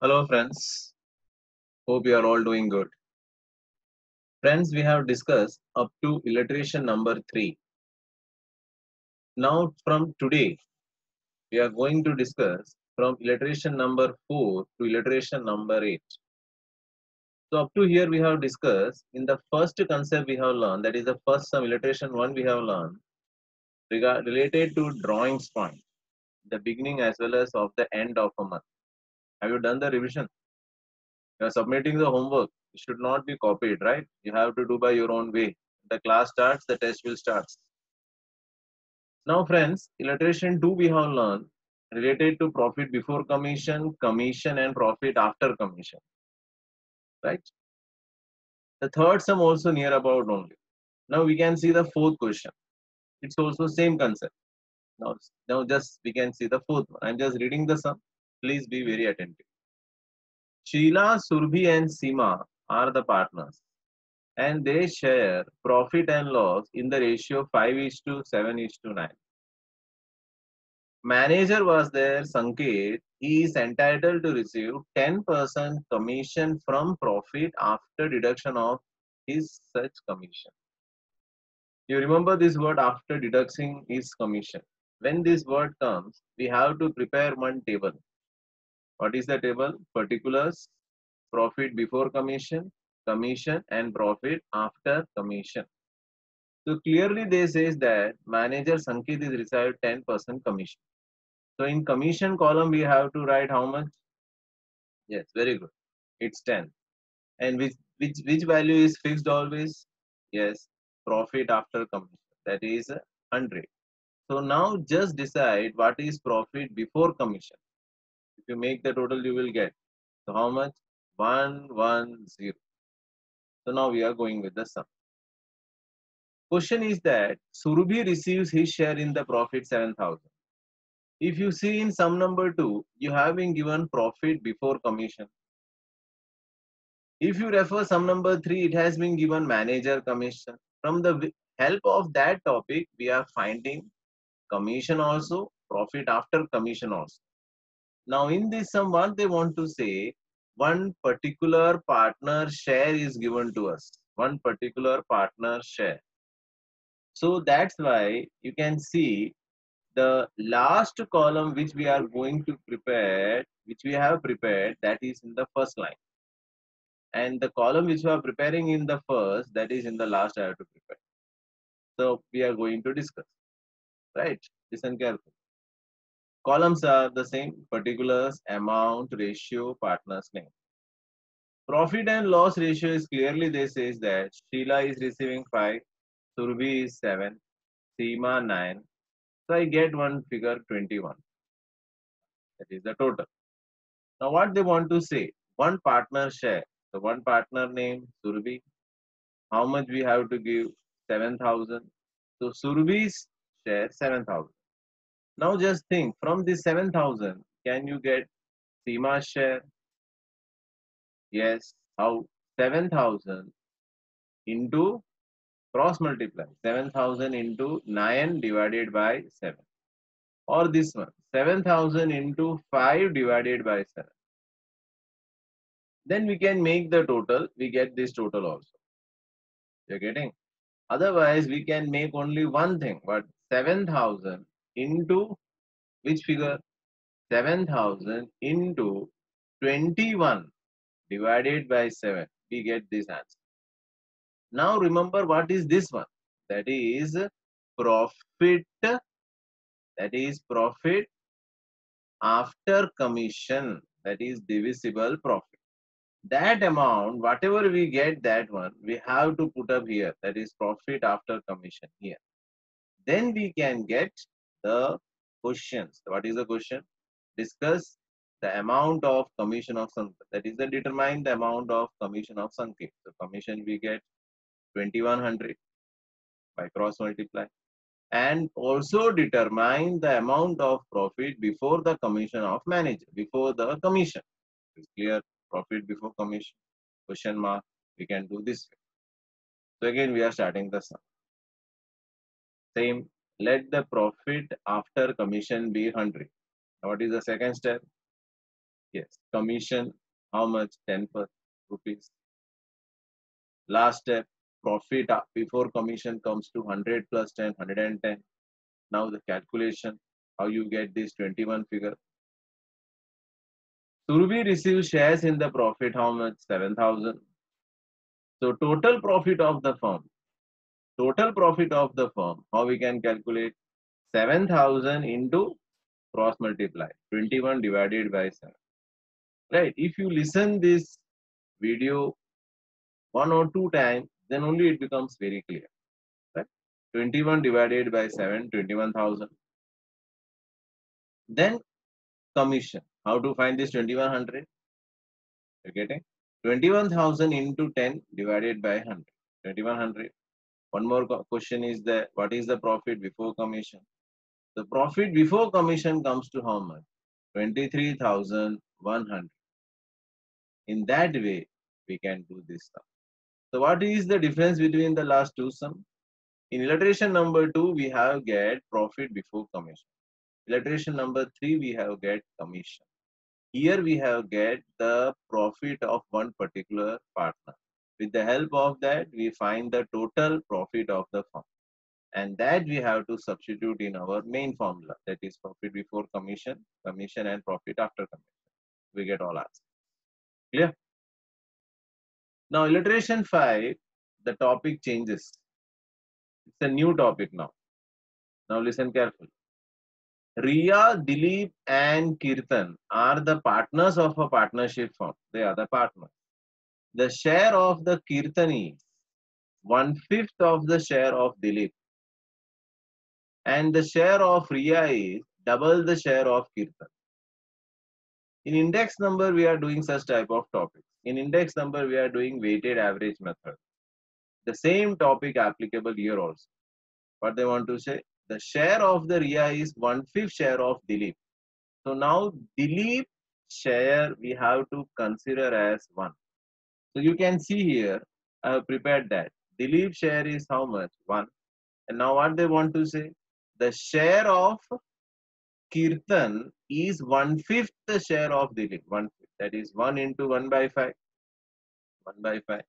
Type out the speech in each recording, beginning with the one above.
Hello friends, hope you are all doing good. Friends, we have discussed up to illustration number 3. Now from today, we are going to discuss from illustration number 4 to illustration number 8. So up to here we have discussed in the first concept we have learned, that is the first sum illustration 1 we have learned related to drawings point, the beginning as well as of the end of a month. Have you done the revision? You are submitting the homework. It should not be copied, right? You have to do by your own way. The class starts, the test will start. Now, friends, illustration 2 we have learned related to profit before commission, commission, and profit after commission. Right? The third sum also near about only. Now we can see the fourth question. It's also same concept. Now just we can see the fourth one. I'm just reading the sum. Please be very attentive. Sheila, Surbhi, and Seema are the partners, and they share profit and loss in the ratio 5:7:9. Manager was there, Sanket. He is entitled to receive 10% commission from profit after deduction of his such commission. You remember this word after deducting his commission. When this word comes, we have to prepare one table. What is the table? Particulars, profit before commission, commission, and profit after commission. So clearly they says that manager Sanket is received 10% commission. So in commission column, we have to write how much? Yes, very good. It's 10. And which value is fixed always? Yes, profit after commission. That is 100. So now just decide what is profit before commission. If you make the total, you will get. So how much? 110. So now we are going with the sum. Question is that Surabhi receives his share in the profit 7,000. If you see in sum number 2, you have been given profit before commission. If you refer sum number 3, it has been given manager commission. From the help of that topic, we are finding commission also, profit after commission also. Now in this sum, what they want to say, one particular partner share is given to us. One particular partner share. So that's why you can see the last column which we are going to prepare, which we have prepared, that is in the first line. And the column which we are preparing in the first, that is in the last I have to prepare. So we are going to discuss, right? Listen carefully. Columns are the same: particulars, amount, ratio, partner's name. Profit and loss ratio is clearly they says that Sheila is receiving 5, Surbi is 7, Seema 9. So I get one figure 21. That is the total. Now what they want to say, one partner share. So one partner name Surbi. How much we have to give? 7,000. So Surbi's share 7,000. Now just think, from this 7,000, can you get Seema's share? Yes. How? 7,000 into cross multiply. 7,000 into 9 divided by 7. Or this one. 7,000 into 5 divided by 7. Then we can make the total. We get this total also. You're getting? Otherwise, we can make only one thing. But 7,000 into which figure? 7,000 into 21 divided by 7. We get this answer. Now remember what is this one? That is profit. That is profit after commission. That is divisible profit. That amount, whatever we get, that one, we have to put up here. That is profit after commission here. Then we can get the questions. What is the question? Discuss the amount of commission of Sanket. That is the determine the amount of commission of Sanket. So commission we get 2100 by cross multiply. And also determine the amount of profit before the commission of manager. Before the commission. It's clear. Profit before commission. Question mark. We can do this way. So again we are starting the sum. Same. Let the profit after commission be 100. What is the second step? Yes. Commission, how much? 10 rupees. Last step, profit before commission comes to 100 plus 10, 110. Now the calculation, how you get this 21 figure. Surabhi receives shares in the profit, how much? 7,000. So total profit of the firm, how we can calculate? 7,000 into cross multiply, 21 divided by 7. Right? If you listen this video one or two times, then only it becomes very clear. Right? 21 divided by 7, 21,000. Then commission. How to find this 2100? You're getting 21,000 into 10 divided by 100. 2100. One more question is that what is the profit before commission? The profit before commission comes to how much? 23,100. In that way, we can do this sum. So what is the difference between the last two sums? In illustration number 2, we have get profit before commission. Illustration number 3, we have get commission. Here we have get the profit of one particular partner. With the help of that, we find the total profit of the firm. And that we have to substitute in our main formula. That is profit before commission, commission and profit after commission. We get all answers. Clear? Now illustration 5, the topic changes. It's a new topic now. Now listen carefully. Riya, Dilip and Kirtan are the partners of a partnership firm. They are the partners. The share of the Kirtan is 1/5 of the share of Dilip. And the share of Riya is double the share of Kirtan. In index number, we are doing such type of topics. In index number, we are doing weighted average method. The same topic applicable here also. What they want to say? The share of the Riya is 1/5 share of Dilip. So now Dilip share we have to consider as 1. So you can see here, I have prepared that. Dilip share is how much? 1. And now what they want to say? The share of Kirtan is 1/5 the share of Dilip. 1/5. That is 1 into 1 by 5. 1 by 5.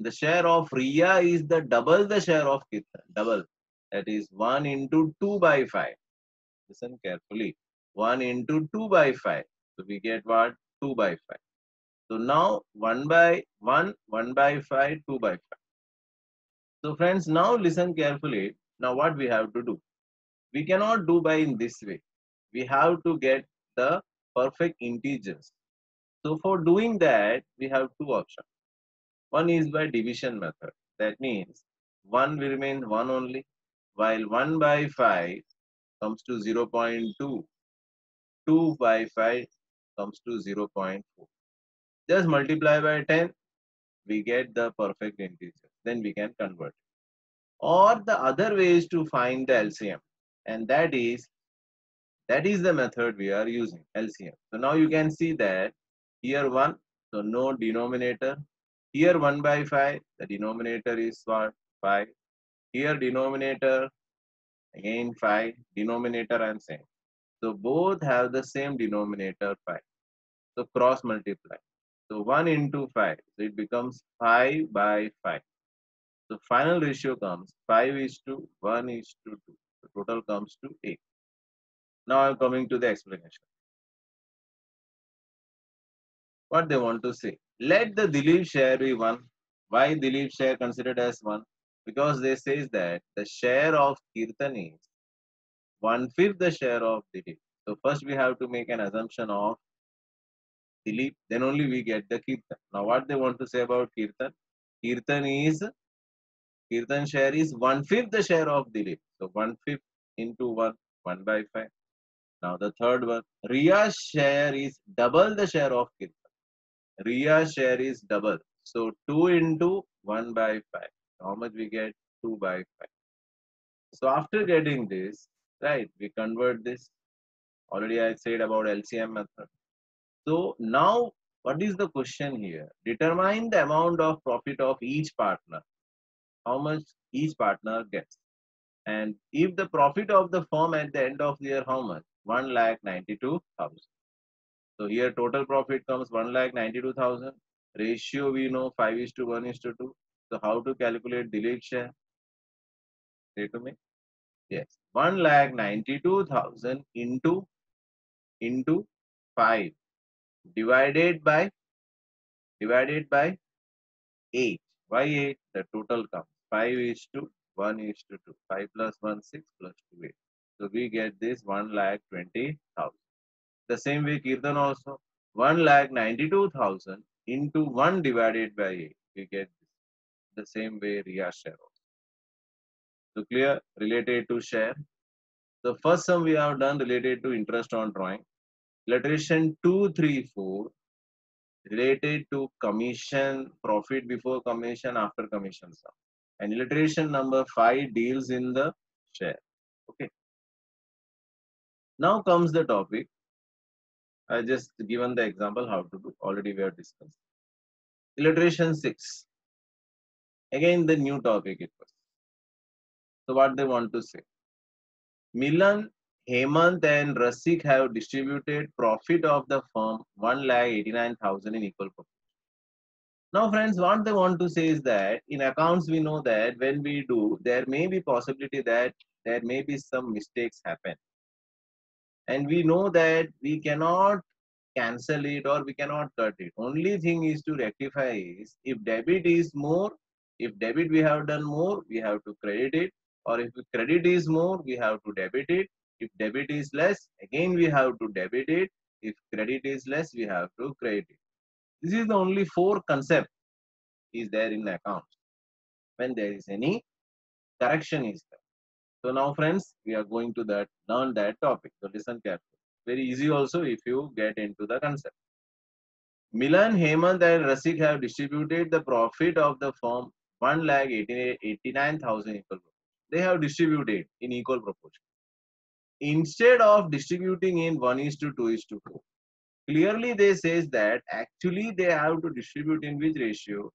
The share of Riya is the double the share of Kirtan. Double. That is 1 into 2 by 5. Listen carefully. 1 into 2 by 5. So we get what? 2 by 5. So now 1 by 1, 1 by 5, 2 by 5. So friends, now listen carefully. Now what we have to do? We cannot do by in this way. We have to get the perfect integers. So for doing that, we have two options. One is by division method. That means 1 will remain 1 only, while 1 by 5 comes to 0.2. 2 by 5 comes to 0.4. Just multiply by 10, we get the perfect integer. Then we can convert. Or the other way is to find the LCM. And that is the method we are using, LCM. So now you can see that here 1, so no denominator. Here 1 by 5, the denominator is what? 5. Here denominator, again 5, denominator I am saying. So both have the same denominator 5. So cross multiply. So 1 into 5, so it becomes 5 by 5. So final ratio comes 5 is to 1 is to 2. The total comes to 8. Now I am coming to the explanation. What they want to say? Let the Dilip share be 1. Why Dilip share considered as 1? Because they says that the share of Kirtan is 1/5 the share of Dilip. So first we have to make an assumption of Dilip, then only we get the Kirtan. Now what they want to say about Kirtan? Kirtan share is 1/5 the share of Dilip. So 1/5 into 1, 1 by 5. Now the third one, Riya's share is double the share of Kirtan. Riya's share is double. So 2 into 1 by 5. How much we get? 2 by 5. So after getting this, right, we convert this. Already I said about LCM method. So now what is the question here? Determine the amount of profit of each partner. How much each partner gets. And if the profit of the firm at the end of the year, how much? 1,92,000. So here total profit comes 1,92,000. Ratio we know 5:1:2. So how to calculate Dilip share? Say to me. Yes, 1,92,000 into 5 divided by 8. Why 8? The total comes 5:1:2. 5 plus 1 6 plus 2 8. So we get this 1,20,000. The same way Kirtan also 1,92,000 into 1 divided by 8. We get this. The same way Ria share also. So clear related to share. The first sum we have done related to interest on drawing. Illustration 2, 3, 4 related to commission, profit before commission, after commission sum. And illustration number 5 deals in the share. Okay. Now comes the topic. I just given the example how to do. Already we have discussed. Illustration 6. Again the new topic it was. So what they want to say. Milan, Hemant and Rasik have distributed profit of the firm 1,89,000 in equal proportion. Now, friends, what they want to say is that in accounts, we know that when we do, there may be possibility that there may be some mistakes happen. And we know that we cannot cancel it or we cannot cut it. Only thing is to rectify is if debit is more, if debit we have done more, we have to credit it. Or if credit is more, we have to debit it. If debit is less, again we have to debit it. If credit is less, we have to credit it. This is the only four concept is there in the account when there is any correction is there. So now friends, we are going to learn that topic. So listen carefully. Very easy also if you get into the concept. Milan, Hemant and Rasik have distributed the profit of the firm 1,89,000 equal proportion. They have distributed in equal proportion. Instead of distributing in 1:2:4. Clearly they says that actually they have to distribute in which ratio?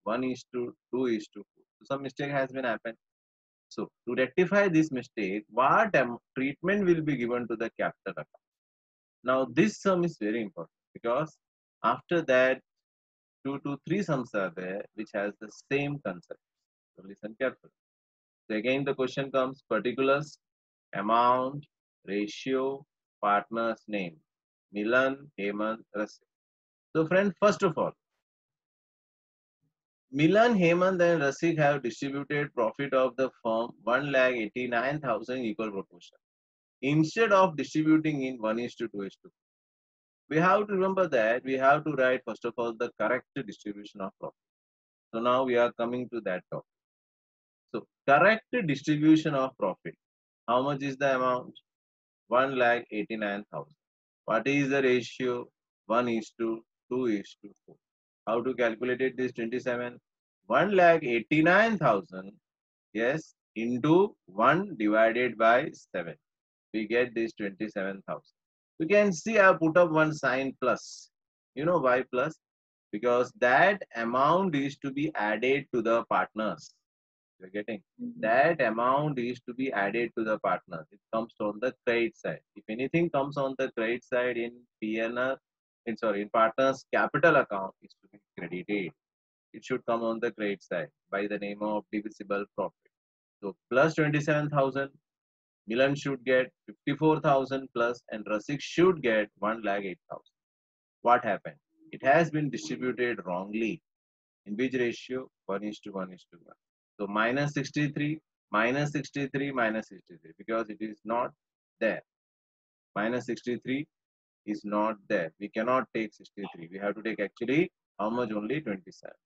1:2:4. So some mistake has been happened. So to rectify this mistake, what treatment will be given to the capital account? Now this sum is very important because after that 2 to 3 sums are there which has the same concept. So listen carefully. So again the question comes particulars, amount, ratio, partner's name. Milan, Hemant, Rasik. So friend, first of all, Milan, Hemant and Rasik have distributed profit of the firm 1,89,000 equal proportion. Instead of distributing in 1:2:4. We have to remember that we have to write first of all the correct distribution of profit. So now we are coming to that topic. So correct distribution of profit. How much is the amount? 1,89,000. What is the ratio? 1:2:4. How to calculate it? This 27. 1,89,000. Yes, into 1 divided by 7. We get this 27,000. You can see I put up one sign plus. You know why plus? Because that amount is to be added to the partners. You're getting that amount is to be added to the partners. It comes on the credit side. If anything comes on the credit side in PNR, in partners capital account is to be credited. It should come on the credit side by the name of divisible profit. So plus 27,000. Milan should get 54,000 plus and Rasik should get 1,08,000. What happened? It has been distributed wrongly. In which ratio? 1:1:1. So minus 63, minus 63, minus 63 because it is not there. Minus 63 is not there. We cannot take 63. We have to take actually how much? Only 27.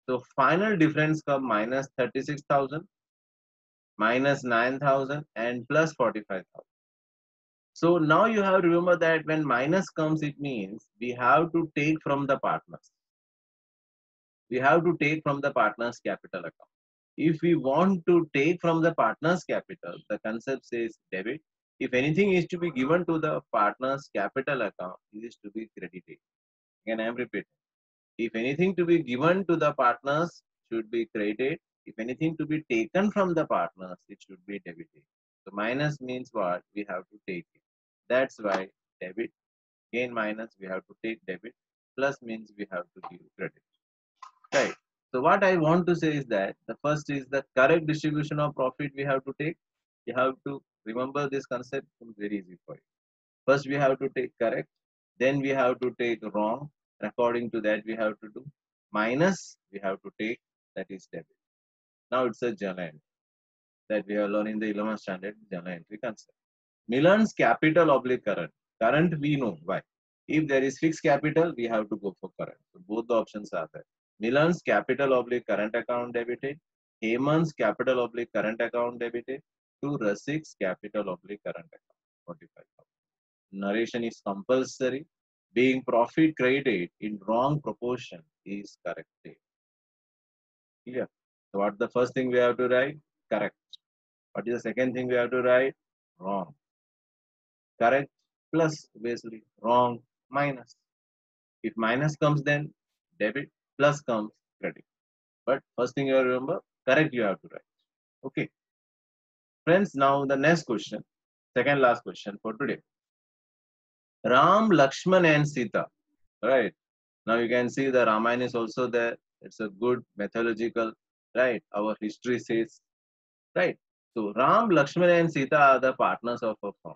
So final difference come minus 36,000, minus 9,000 and plus 45,000. So now you have to remember that when minus comes, it means we have to take from the partners. We have to take from the partners capital account. If we want to take from the partners capital, the concept says debit. If anything is to be given to the partners capital account, it is to be credited. Again, I am repeating. If anything to be given to the partners should be credited. If anything to be taken from the partners, it should be debited. So minus means what? We have to take it. That's why debit. Gain minus, we have to take debit. Plus means we have to give credit. Right. So what I want to say is that the first is the correct distribution of profit we have to take. You have to remember this concept, it's very easy for you. First we have to take correct, then we have to take wrong. According to that we have to do minus, we have to take, that is debit. Now it's a journal entry that we have learned in the 11th standard journal entry concept. Milan's capital oblique current. Current we know why. If there is fixed capital, we have to go for current. So both the options are there. Milan's capital oblique current account debited. Heyman's capital oblique current account debited to Rasik's capital oblique current account. 45,000. Narration is compulsory. Being profit credited in wrong proportion is corrected. Clear? So what's the first thing we have to write? Correct. What is the second thing we have to write? Wrong. Correct plus obviously wrong minus. If minus comes then debit, plus comes credit. But first thing you have to remember, correct you have to write. Okay. Friends, now the next question, second last question for today. Ram, Lakshman and Sita. Right. Now you can see the Ramayana is also there. It's a good mythological, right? Our history says, right? So Ram, Lakshman and Sita are the partners of a firm.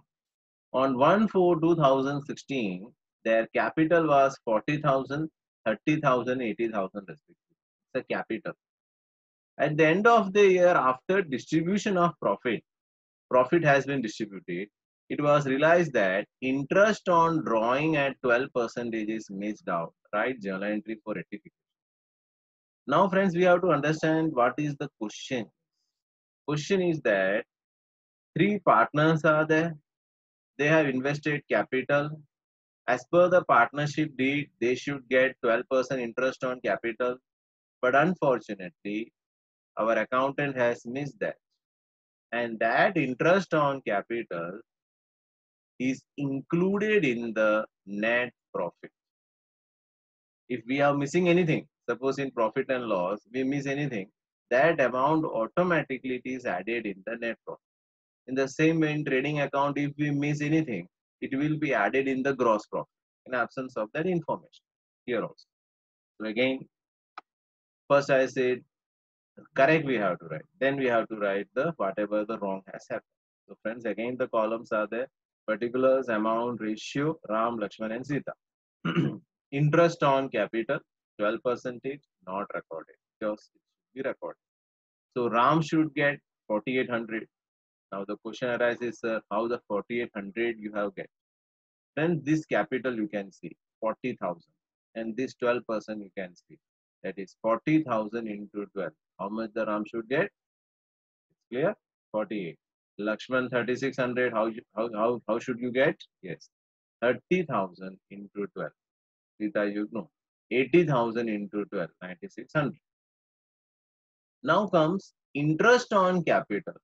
On 1/4/2016, their capital was 40,000, 30,000, 80,000 respectively. It's a capital. At the end of the year, after distribution of profit has been distributed, it was realized that interest on drawing at 12% is missed out. Right? Journal entry for rectification. Now, friends, we have to understand what is the question. Question is that three partners are there. They have invested capital. As per the partnership deed, they should get 12% interest on capital. But unfortunately, our accountant has missed that. And that interest on capital is included in the net profit. If we are missing anything, suppose in profit and loss, we miss anything, that amount automatically it is added in the net profit. In the same way, in trading account, if we miss anything, it will be added in the gross profit in absence of that information here also. So again, first I said correct we have to write. Then we have to write the whatever the wrong has happened. So friends, again the columns are there. Particulars, amount, ratio, Ram, Lakshman and Sita. Interest on capital, 12% not recorded. Just it should be recorded. So Ram should get 4,800. Now the question arises, how the 4,800 you have get? Then this capital you can see 40,000 and this 12% you can see, that is 40,000 into 12. How much the Ram should get? It's clear? 48. Lakshman 3,600. How should you get? Yes, 30,000 into 12. Sita, you know, 80,000 into 12, 9,600. Now comes interest on capital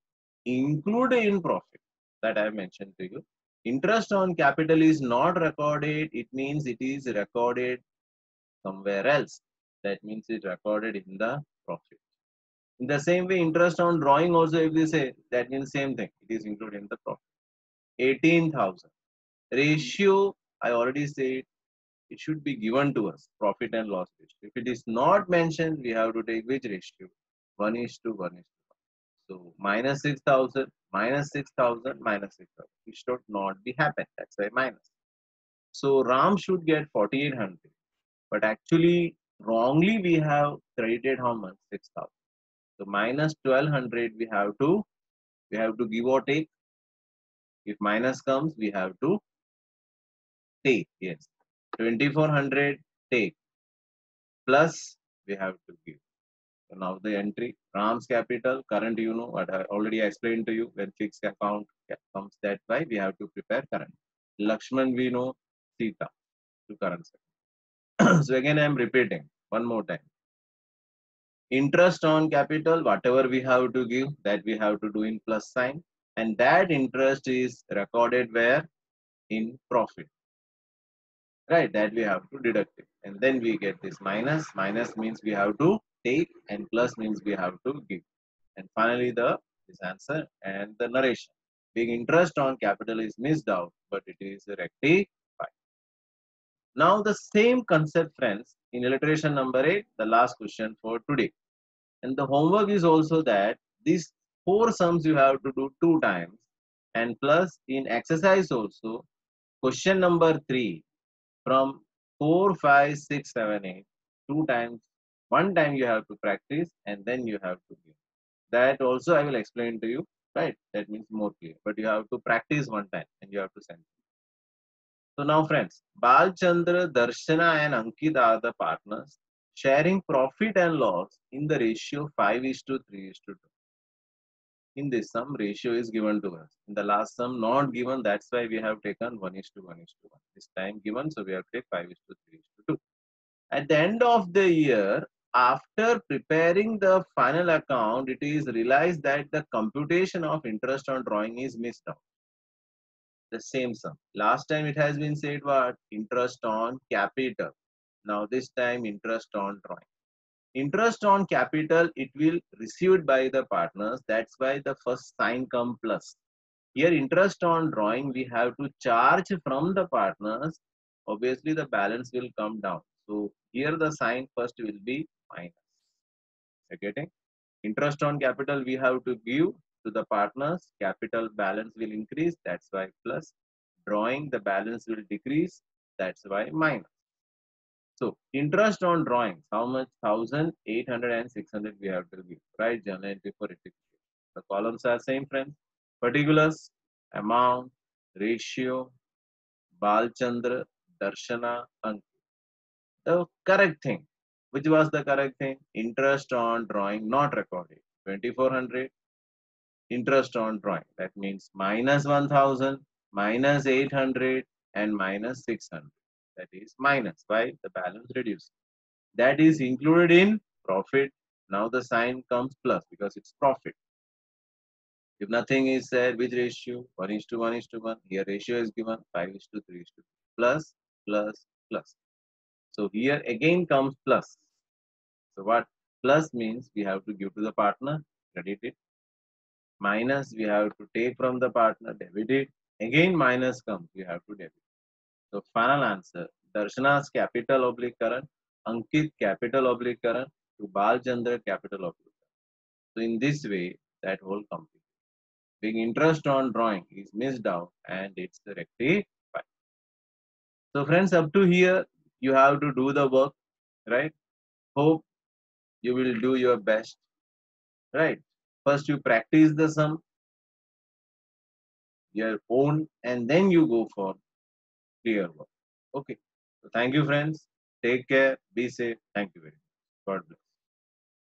included in profit that I mentioned to you. Interest on capital is not recorded. It means it is recorded somewhere else. That means it's recorded in the profit. In the same way, interest on drawing also, if we say, that means same thing. It is included in the profit. 18,000. Ratio, I already said, it should be given to us, profit and loss ratio. If it is not mentioned, we have to take which ratio? 1:1. So minus 6,000, minus 6,000, minus 6,000. It should not be happen. That's why minus. So Ram should get 4,800. But actually, wrongly we have credited how much? 6,000. So minus 1,200 we have to give or take. If minus comes, we have to take. Yes. 2,400 take. Plus we have to give. So now the entry, Ram's capital, current, you know what I already explained to you. When fixed account comes that way, we have to prepare current. Lakshman, we know, Sita to current. So again, I am repeating one more time. Interest on capital, whatever we have to give, that we have to do in plus sign. And that interest is recorded where? In profit. Right, that we have to deduct it. And then we get this minus. Minus means we have to take and plus means we have to give. And finally this answer and the narration. Being interest on capital is missed out, but it is rectified. Now the same concept, friends, in illustration number 8, the last question for today. And the homework is also that these four sums you have to do 2 times, and plus in exercise also question number 3 from 4, 5, 6, 7, 8, 2 times, 1 time you have to practice and then you have to give. That also I will explain to you, right? That means more clear. But you have to practice 1 time and you have to send. So now friends, Balchandra, Darshana and Ankit are the partners sharing profit and loss in the ratio 5 is to 3 is to 2. In this sum, ratio is given to us. In the last sum, not given, that's why we have taken 1 is to 1 is to 1. This time given, so we have to take 5 is to 3 is to 2. At the end of the year, after preparing the final account, it is realized that the computation of interest on drawing is missed out. The same sum. Last time it has been said what? Interest on capital. Now this time interest on drawing. Interest on capital, it will received by the partners. That's why the first sign come plus. Here interest on drawing, we have to charge from the partners. Obviously the balance will come down. So here the sign first will be minus. You're getting? Interest on capital we have to give to the partners. Capital balance will increase. That's why plus. Drawing the balance will decrease. That's why minus. So interest on drawings, how much? 1,800 and 600 we have to give. Right? Journal entry for rectification. The columns are same, friends. Particulars, amount, ratio, Balchandra, Darshana, Ankit. The correct thing. Which was the correct thing? Interest on drawing not recorded. 2,400. Interest on drawing. That means minus 1,000, minus 800, and minus 600. That is minus. Why? The balance reduced. That is included in profit. Now the sign comes plus because it's profit. If nothing is said, which ratio? 1 is to 1 is to 1. Here ratio is given 5 is to 3 is to 2. Plus, plus, plus. So here again comes plus. So what? Plus means we have to give to the partner, credit it. Minus we have to take from the partner, debit it. Again minus comes, we have to debit. So final answer, Darshana's capital oblique current, Ankit capital oblique current, to Balchandra capital oblique current. So in this way, that whole complete. Being interest on drawing is missed out and it's rectified. So friends, up to here, you have to do the work, right? Hope you will do your best, right? First you practice the sum, your own, and then you go for clear work. Okay. So thank you, friends. Take care. Be safe. Thank you very much.